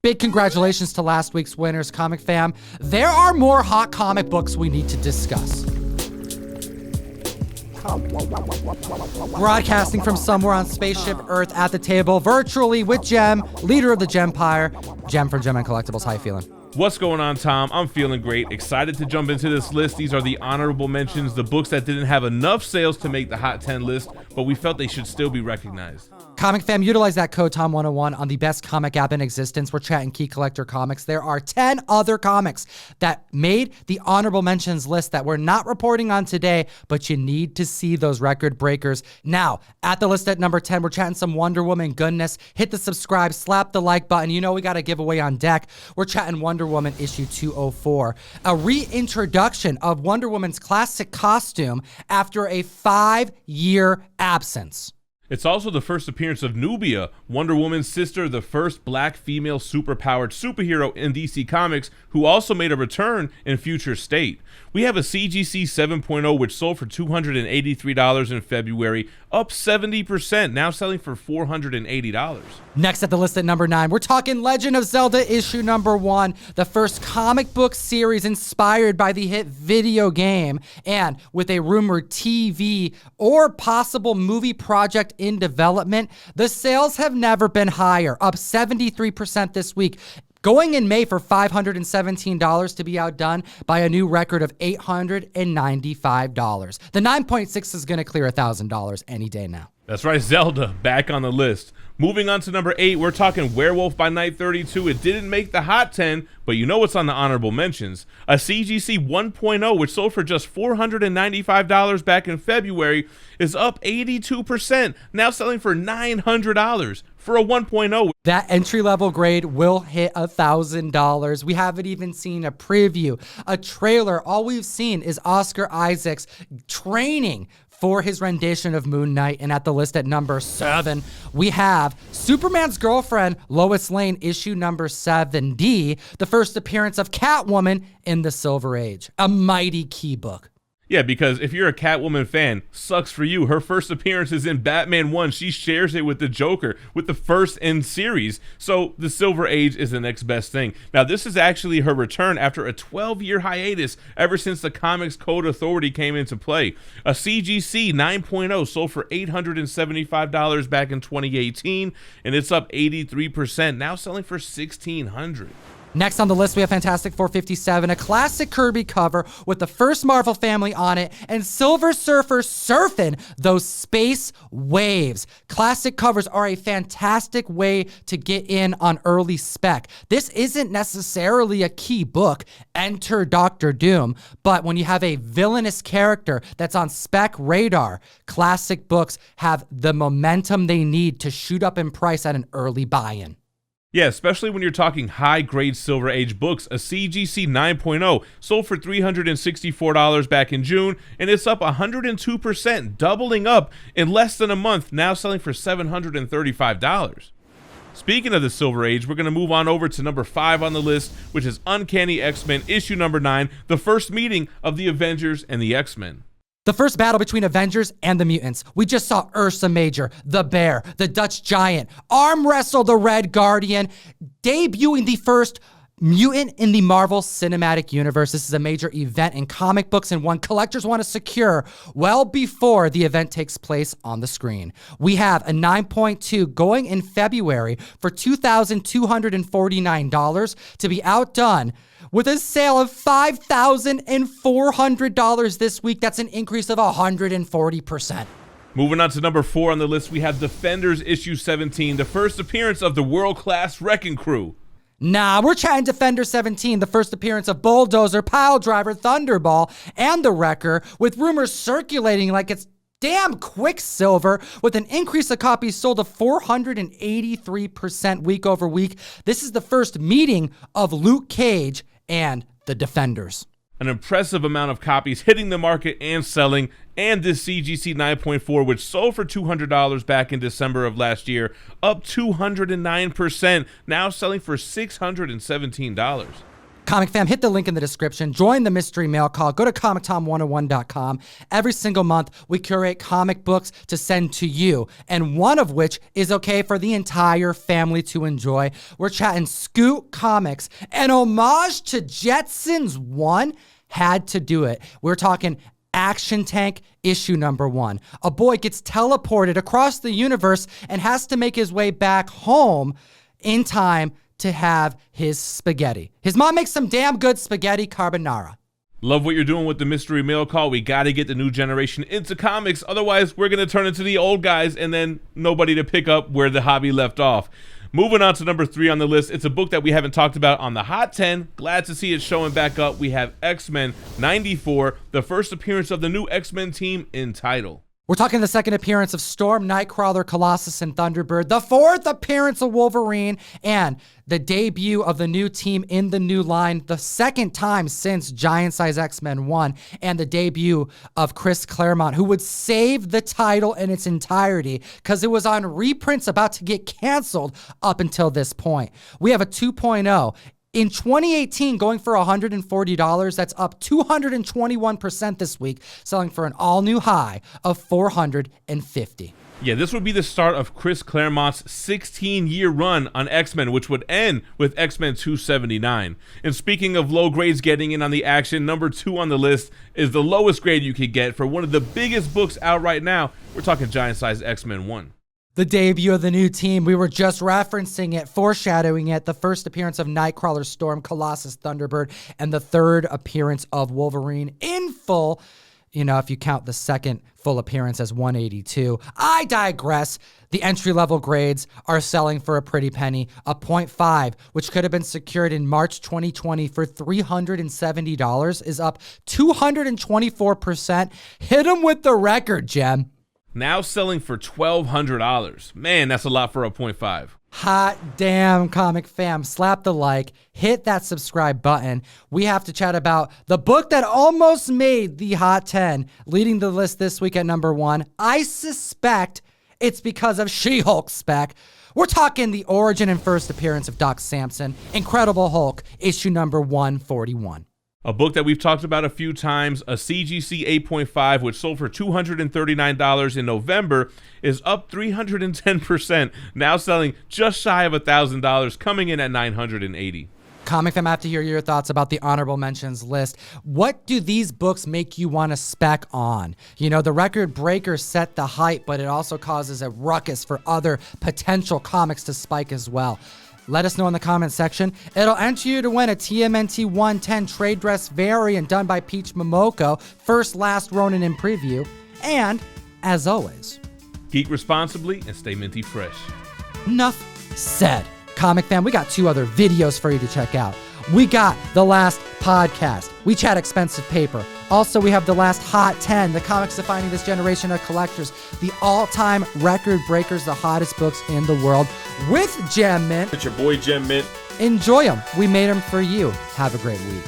Big congratulations to last week's winners, Comic Fam. There are more hot comic books we need to discuss. Broadcasting from somewhere on Spaceship Earth at the table, virtually with Gem, leader of the Gempire. Gem from GemMintCollectibles, how you feeling? What's going on, Tom? I'm feeling great. Excited to jump into this list. These are the honorable mentions, the books that didn't have enough sales to make the Hot 10 list, but we felt they should still be recognized. Comic Fam, utilize that code Tom101 on the best comic app in existence. We're chatting Key Collector Comics. There are 10 other comics that made the honorable mentions list that we're not reporting on today, but you need to see those record breakers. Now, at the list at number 10, we're chatting some Wonder Woman goodness. Hit the subscribe, slap the like button. You know we got a giveaway on deck. We're chatting Wonder Woman issue 204. A reintroduction of Wonder Woman's classic costume after a 5-year absence. It's also the first appearance of Nubia, Wonder Woman's sister, the first black female superpowered superhero in DC Comics, who also made a return in Future State. We have a CGC 7.0 which sold for $283 in February, up 70%, now selling for $480. Next at the list at number 9, we're talking Legend of Zelda issue number 1, the first comic book series inspired by the hit video game, and with a rumored TV or possible movie project in development. The sales have never been higher, up 73% this week, going in May for $517 to be outdone by a new record of $895. The 9.6 is going to clear $1,000 any day now. That's right, Zelda, back on the list. Moving on to number 8, we're talking Werewolf by Night 32. It didn't make the Hot 10, but you know what's on the honorable mentions. A CGC 1.0, which sold for just $495 back in February, is up 82%, now selling for $900 for a 1.0. That entry-level grade will hit $1,000. We haven't even seen a preview, a trailer. All we've seen is Oscar Isaac's training for his rendition of Moon Knight. And at the list at number 7, we have Superman's Girlfriend, Lois Lane, issue number 7D, the first appearance of Catwoman in the Silver Age. A mighty key book. Yeah, because if you're a Catwoman fan, sucks for you. Her first appearance is in Batman 1. She shares it with the Joker, with the first in series. So the Silver Age is the next best thing. Now, this is actually her return after a 12-year hiatus ever since the Comics Code Authority came into play. A CGC 9.0 sold for $875 back in 2018, and it's up 83%, now selling for $1,600. Next on the list, we have Fantastic 457, a classic Kirby cover with the first Marvel family on it, and Silver Surfer surfing those space waves. Classic covers are a fantastic way to get in on early spec. This isn't necessarily a key book, enter Doctor Doom, but when you have a villainous character that's on spec radar, classic books have the momentum they need to shoot up in price at an early buy-in. Yeah, especially when you're talking high-grade Silver Age books. A CGC 9.0 sold for $364 back in June, and it's up 102%, doubling up in less than a month, now selling for $735. Speaking of the Silver Age, we're going to move on over to number 5 on the list, which is Uncanny XMen issue number 9, the first meeting of the Avengers and the X-Men. The first battle between Avengers and the mutants. We just saw Ursa Major, the Bear, the Dutch Giant, arm wrestle the Red Guardian, debuting the first mutant in the Marvel Cinematic Universe. This is a major event in comic books and one collectors want to secure well before the event takes place on the screen. We have a 9.2 going in February for $2,249 to be outdone with a sale of $5,400 this week. That's an increase of 140%. Moving on to number 4 on the list, we have Defenders issue 17, the first appearance of the world-class Wrecking Crew. Nah, we're chatting Defender 17, the first appearance of Bulldozer, Piledriver, Thunderball, and the Wrecker, with rumors circulating like it's damn Quicksilver, with an increase of copies sold of 483% week over week. This is the first meeting of Luke Cage and the Defenders. An impressive amount of copies hitting the market and selling, and this CGC 9.4, which sold for $200 back in December of last year, up 209%, now selling for $617. Comic fam, hit the link in the description. Join the mystery mail call. Go to ComicTom101.com. Every single month, we curate comic books to send to you, and one of which is okay for the entire family to enjoy. We're chatting Scoot Comics. An homage to Jetsons 1 had to do it. We're talking Action Tank issue number 1. A boy gets teleported across the universe and has to make his way back home in time to have his spaghetti. His mom makes some damn good spaghetti carbonara. Love what you're doing with the mystery mail call. We got to get the new generation into comics. Otherwise, we're going to turn into the old guys and then nobody to pick up where the hobby left off. Moving on to number 3 on the list. It's a book that we haven't talked about on the Hot 10. Glad to see it showing back up. We have X-Men 94, the first appearance of the new X-Men team in title. We're talking the second appearance of Storm, Nightcrawler, Colossus, and Thunderbird, the fourth appearance of Wolverine, and the debut of the new team in the new line, the second time since Giant Size X-Men 1, and the debut of Chris Claremont, who would save the title in its entirety because it was on reprints about to get canceled up until this point. We have a 2.0. In 2018, going for $140, that's up 221% this week, selling for an all-new high of $450. Yeah, this would be the start of Chris Claremont's 16-year run on X-Men, which would end with X-Men 279. And speaking of low grades getting in on the action, number 2 on the list is the lowest grade you could get for one of the biggest books out right now. We're talking Giant Size X-Men 1. The debut of the new team, we were just referencing it, foreshadowing it, the first appearance of Nightcrawler, Storm, Colossus, Thunderbird, and the third appearance of Wolverine in full. You know, if you count the second full appearance as 182. I digress. The entry-level grades are selling for a pretty penny. A 0.5, which could have been secured in March 2020 for $370, is up 224%. Hit them with the record, Gem. Now selling for $1,200. Man, that's a lot for a 0.5. Hot damn, comic fam. Slap the like, hit that subscribe button. We have to chat about the book that almost made the Hot 10, leading the list this week at number 1. I suspect it's because of She-Hulk spec. We're talking the origin and first appearance of Doc Samson, Incredible Hulk, issue number 141. A book that we've talked about a few times, a CGC 8.5, which sold for $239 in November, is up 310%, now selling just shy of $1,000, coming in at $980. Comic fam, I have to hear your thoughts about the honorable mentions list. What do these books make you want to spec on? You know, the record breakers set the hype, but it also causes a ruckus for other potential comics to spike as well. Let us know in the comment section. It'll enter you to win a TMNT 110 trade dress variant done by Peach Momoko, first Last Ronin in preview. And, as always, geek responsibly and stay minty fresh. Enough said. Comic fam, we got 2 other videos for you to check out. We got the last podcast. We chat expensive paper. Also, we have the last Hot 10, the comics defining this generation of collectors, the all-time record breakers, the hottest books in the world with Gem Mint. It's your boy Gem Mint. Enjoy them. We made them for you. Have a great week.